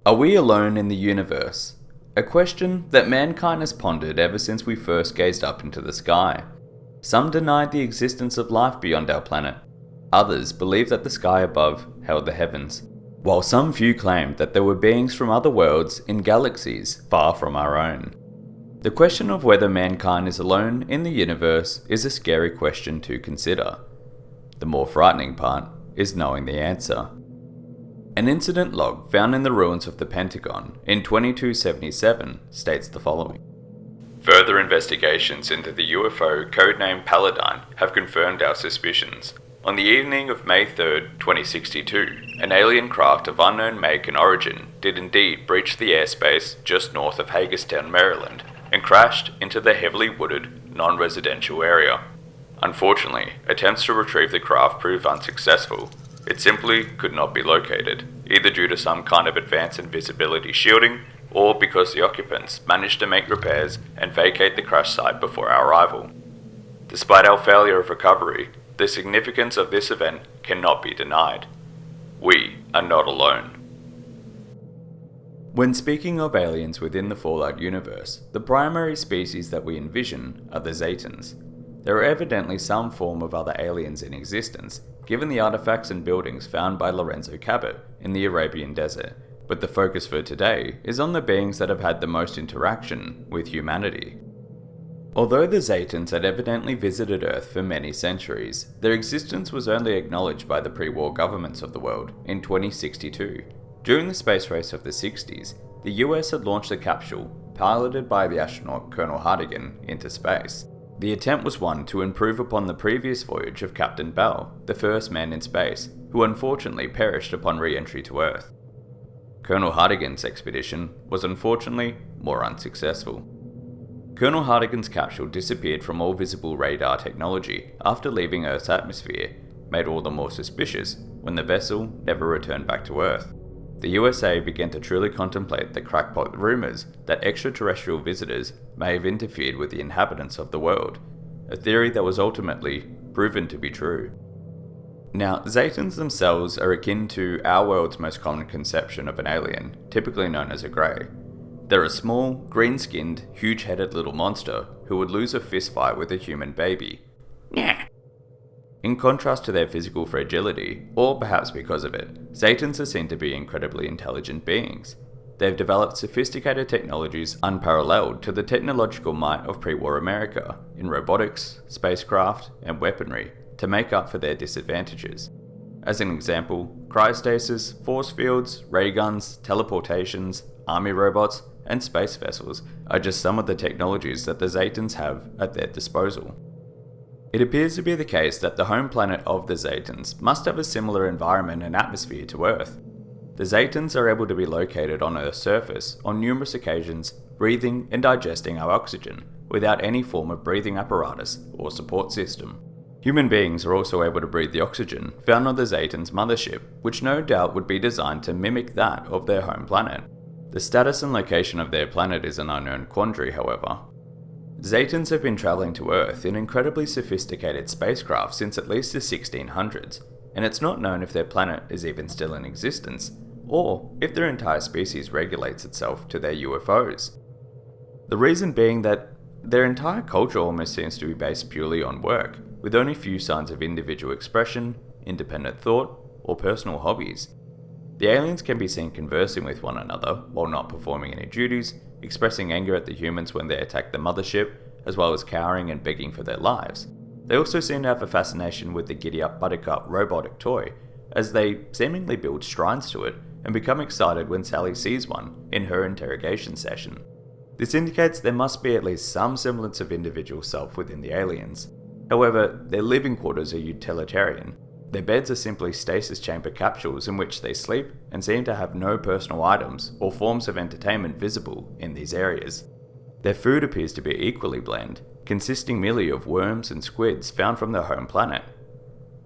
Are we alone in the universe? A question that mankind has pondered ever since we first gazed up into the sky. Some denied the existence of life beyond our planet. Others believed that the sky above held the heavens, while some few claimed that there were beings from other worlds in galaxies far from our own. The question of whether mankind is alone in the universe is a scary question to consider. The more frightening part is knowing the answer. An incident log found in the ruins of the Pentagon in 2277 states the following. Further investigations into the UFO codenamed Paladine have confirmed our suspicions. On the evening of May 3, 2062, an alien craft of unknown make and origin did indeed breach the airspace just north of Hagerstown, Maryland, and crashed into the heavily wooded, non-residential area. Unfortunately, attempts to retrieve the craft proved unsuccessful. It simply could not be located, either due to some kind of advanced invisibility shielding, or because the occupants managed to make repairs and vacate the crash site before our arrival. Despite our failure of recovery, the significance of this event cannot be denied. We are not alone. When speaking of aliens within the Fallout universe, the primary species that we envision are the Zetans. There are evidently some form of other aliens in existence, given the artifacts and buildings found by Lorenzo Cabot in the Arabian Desert, but the focus for today is on the beings that have had the most interaction with humanity. Although the Zetans had evidently visited Earth for many centuries, their existence was only acknowledged by the pre-war governments of the world in 2062. During the space race of the 60s, the US had launched a capsule, piloted by the astronaut Colonel Hartigan, into space. The attempt was one to improve upon the previous voyage of Captain Bell, the first man in space, who unfortunately perished upon re-entry to Earth. Colonel Hartigan's expedition was unfortunately more unsuccessful. Colonel Hartigan's capsule disappeared from all visible radar technology after leaving Earth's atmosphere, made all the more suspicious when the vessel never returned back to Earth. The USA began to truly contemplate the crackpot rumours that extraterrestrial visitors may have interfered with the inhabitants of the world, a theory that was ultimately proven to be true. Now, Zetans themselves are akin to our world's most common conception of an alien, typically known as a Grey. They're a small, green-skinned, huge-headed little monster who would lose a fistfight with a human baby. Nyah. In contrast to their physical fragility, or perhaps because of it, Zetans are seen to be incredibly intelligent beings. They've developed sophisticated technologies unparalleled to the technological might of pre-war America in robotics, spacecraft, and weaponry to make up for their disadvantages. As an example, cryostasis, force fields, ray guns, teleportations, army robots, and space vessels are just some of the technologies that the Zetans have at their disposal. It appears to be the case that the home planet of the Zetans must have a similar environment and atmosphere to Earth. The Zetans are able to be located on Earth's surface on numerous occasions, breathing and digesting our oxygen without any form of breathing apparatus or support system. Human beings are also able to breathe the oxygen found on the Zetans' mothership, which no doubt would be designed to mimic that of their home planet. The status and location of their planet is an unknown quandary, however. Zetans have been travelling to Earth in incredibly sophisticated spacecraft since at least the 1600s, and it's not known if their planet is even still in existence, or if their entire species regulates itself to their UFOs. The reason being that their entire culture almost seems to be based purely on work, with only few signs of individual expression, independent thought, or personal hobbies. The aliens can be seen conversing with one another while not performing any duties, expressing anger at the humans when they attack the mothership, as well as cowering and begging for their lives. They also seem to have a fascination with the giddy-up buttercup robotic toy, as they seemingly build shrines to it and become excited when Sally sees one in her interrogation session. This indicates there must be at least some semblance of individual self within the aliens. However, their living quarters are utilitarian. Their beds are simply stasis chamber capsules in which they sleep and seem to have no personal items or forms of entertainment visible in these areas. Their food appears to be equally bland, consisting merely of worms and squids found from their home planet.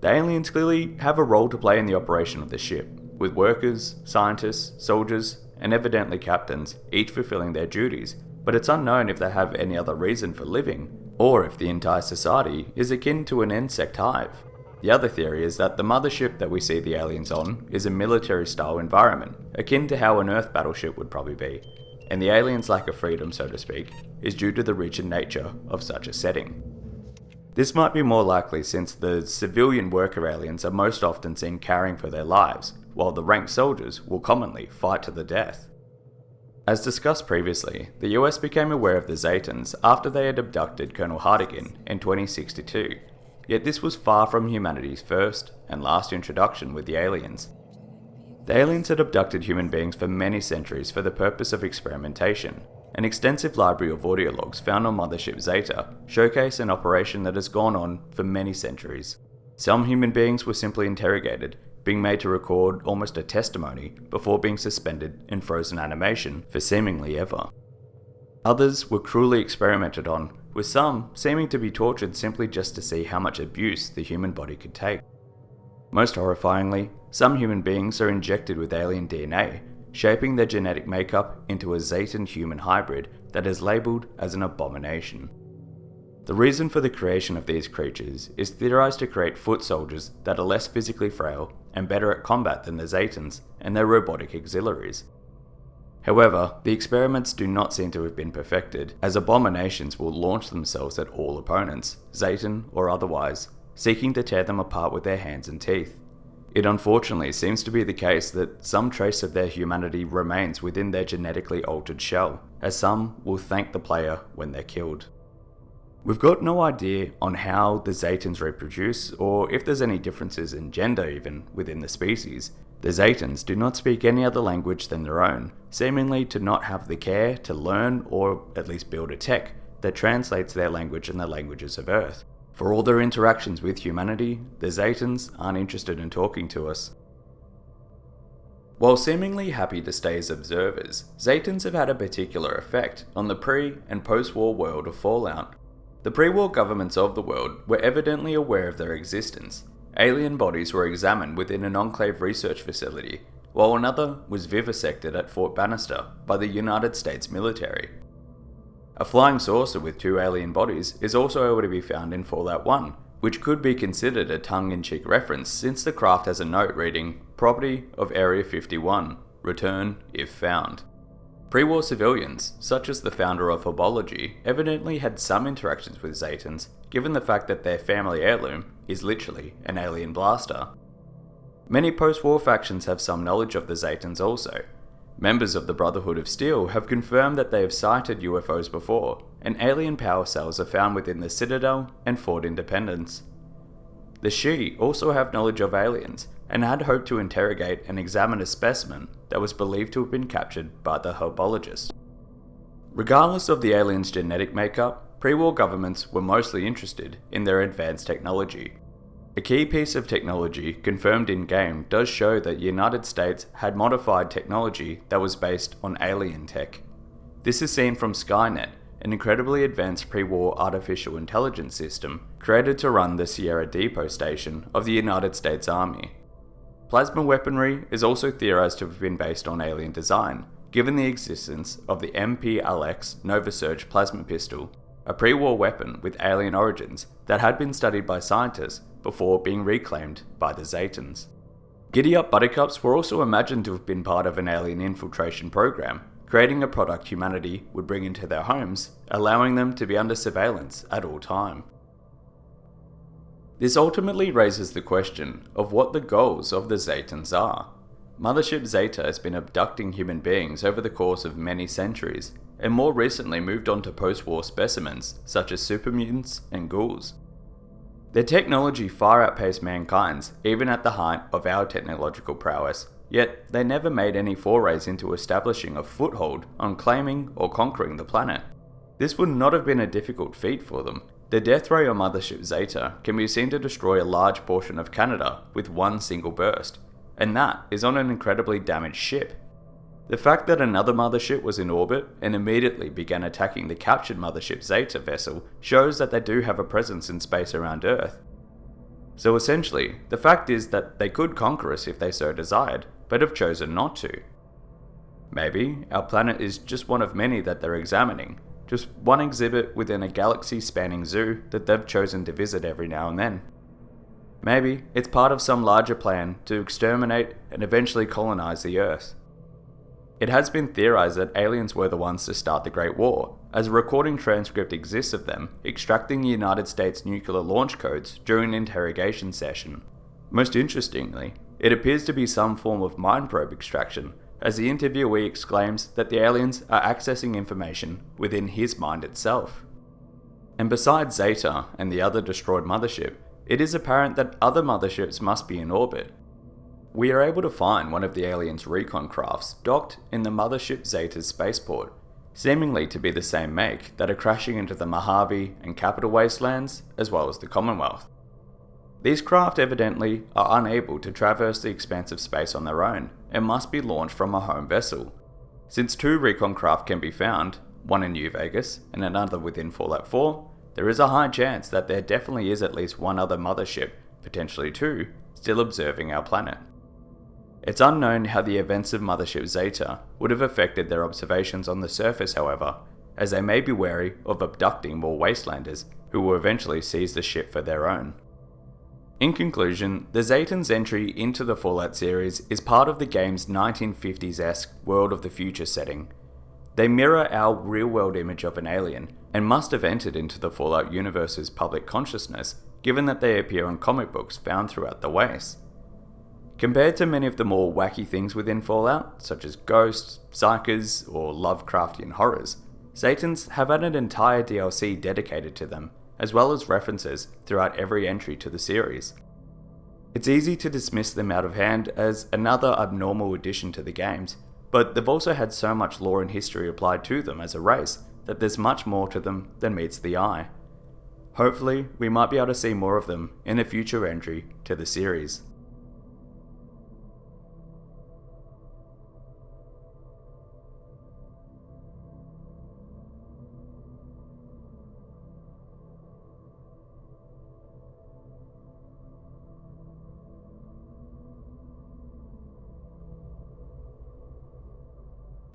The aliens clearly have a role to play in the operation of the ship, with workers, scientists, soldiers, and evidently captains each fulfilling their duties, but it's unknown if they have any other reason for living, or if the entire society is akin to an insect hive. The other theory is that the mothership that we see the aliens on is a military-style environment, akin to how an Earth battleship would probably be, and the aliens' lack of freedom, so to speak, is due to the rigid nature of such a setting. This might be more likely since the civilian worker aliens are most often seen carrying for their lives, while the ranked soldiers will commonly fight to the death. As discussed previously, the US became aware of the Zetans after they had abducted Colonel Hartigan in 2062, yet this was far from humanity's first and last introduction with the aliens. The aliens had abducted human beings for many centuries for the purpose of experimentation. An extensive library of audio logs found on Mothership Zeta showcase an operation that has gone on for many centuries. Some human beings were simply interrogated, being made to record almost a testimony before being suspended in frozen animation for seemingly ever. Others were cruelly experimented on, with some seeming to be tortured simply just to see how much abuse the human body could take. Most horrifyingly, some human beings are injected with alien DNA, shaping their genetic makeup into a Zetan-human hybrid that is labelled as an abomination. The reason for the creation of these creatures is theorized to create foot soldiers that are less physically frail and better at combat than the Zetans and their robotic auxiliaries. However, the experiments do not seem to have been perfected, as abominations will launch themselves at all opponents, Zetan or otherwise, seeking to tear them apart with their hands and teeth. It unfortunately seems to be the case that some trace of their humanity remains within their genetically altered shell, as some will thank the player when they're killed. We've got no idea on how the Zetans reproduce, or if there's any differences in gender even within the species. The Zetans do not speak any other language than their own, seemingly to not have the care to learn or at least build a tech that translates their language and the languages of Earth. For all their interactions with humanity, the Zetans aren't interested in talking to us. While seemingly happy to stay as observers, Zetans have had a particular effect on the pre- and post-war world of Fallout. The pre-war governments of the world were evidently aware of their existence. Alien bodies were examined within an enclave research facility, while another was vivisected at Fort Bannister by the United States military. A flying saucer with 2 alien bodies is also able to be found in Fallout 1, which could be considered a tongue-in-cheek reference since the craft has a note reading, "Property of Area 51, return if found." Pre-war civilians, such as the founder of Herbology, evidently had some interactions with Zetans, given the fact that their family heirloom is literally an alien blaster. Many post-war factions have some knowledge of the Zetans also. Members of the Brotherhood of Steel have confirmed that they have sighted UFOs before, and alien power cells are found within the Citadel and Fort Independence. The Shi also have knowledge of aliens, and had hoped to interrogate and examine a specimen that was believed to have been captured by the herbologist. Regardless of the aliens' genetic makeup, pre-war governments were mostly interested in their advanced technology. A key piece of technology confirmed in-game does show that the United States had modified technology that was based on alien tech. This is seen from Skynet, an incredibly advanced pre-war artificial intelligence system created to run the Sierra Depot station of the United States Army. Plasma weaponry is also theorized to have been based on alien design, given the existence of the MPLX Nova Surge plasma pistol, a pre-war weapon with alien origins that had been studied by scientists before being reclaimed by the Zetans. Giddy-up buttercups were also imagined to have been part of an alien infiltration program, creating a product humanity would bring into their homes, allowing them to be under surveillance at all time. This ultimately raises the question of what the goals of the Zetans are. Mothership Zeta has been abducting human beings over the course of many centuries, and more recently moved on to post-war specimens such as supermutants and ghouls. Their technology far outpaced mankind's, even at the height of our technological prowess, yet they never made any forays into establishing a foothold on claiming or conquering the planet. This would not have been a difficult feat for them. The death ray on Mothership Zeta can be seen to destroy a large portion of Canada with one single burst, and that is on an incredibly damaged ship. The fact that another mothership was in orbit and immediately began attacking the captured Mothership Zeta vessel shows that they do have a presence in space around Earth. So essentially, the fact is that they could conquer us if they so desired, but have chosen not to. Maybe our planet is just one of many that they're examining, just one exhibit within a galaxy-spanning zoo that they've chosen to visit every now and then. Maybe it's part of some larger plan to exterminate and eventually colonize the Earth. It has been theorized that aliens were the ones to start the Great War, as a recording transcript exists of them extracting the United States nuclear launch codes during an interrogation session. Most interestingly, it appears to be some form of mind probe extraction, as the interviewee exclaims that the aliens are accessing information within his mind itself. And besides Zeta and the other destroyed mothership, it is apparent that other motherships must be in orbit. We are able to find one of the aliens' recon crafts docked in the mothership Zeta's spaceport, seemingly to be the same make that are crashing into the Mojave and Capital Wastelands, as well as the Commonwealth. These craft evidently are unable to traverse the expanse of space on their own, and must be launched from a home vessel. Since 2 recon craft can be found, one in New Vegas and another within Fallout 4, there is a high chance that there definitely is at least one other mothership, potentially 2, still observing our planet. It's unknown how the events of Mothership Zeta would have affected their observations on the surface, however, as they may be wary of abducting more wastelanders who will eventually seize the ship for their own. In conclusion, the Zetans' entry into the Fallout series is part of the game's 1950s-esque World of the Future setting. They mirror our real-world image of an alien, and must have entered into the Fallout universe's public consciousness, given that they appear on comic books found throughout the waste. Compared to many of the more wacky things within Fallout, such as ghosts, psychers, or Lovecraftian horrors, Zetans have had an entire DLC dedicated to them, as well as references throughout every entry to the series. It's easy to dismiss them out of hand as another abnormal addition to the games, but they've also had so much lore and history applied to them as a race that there's much more to them than meets the eye. Hopefully, we might be able to see more of them in a future entry to the series.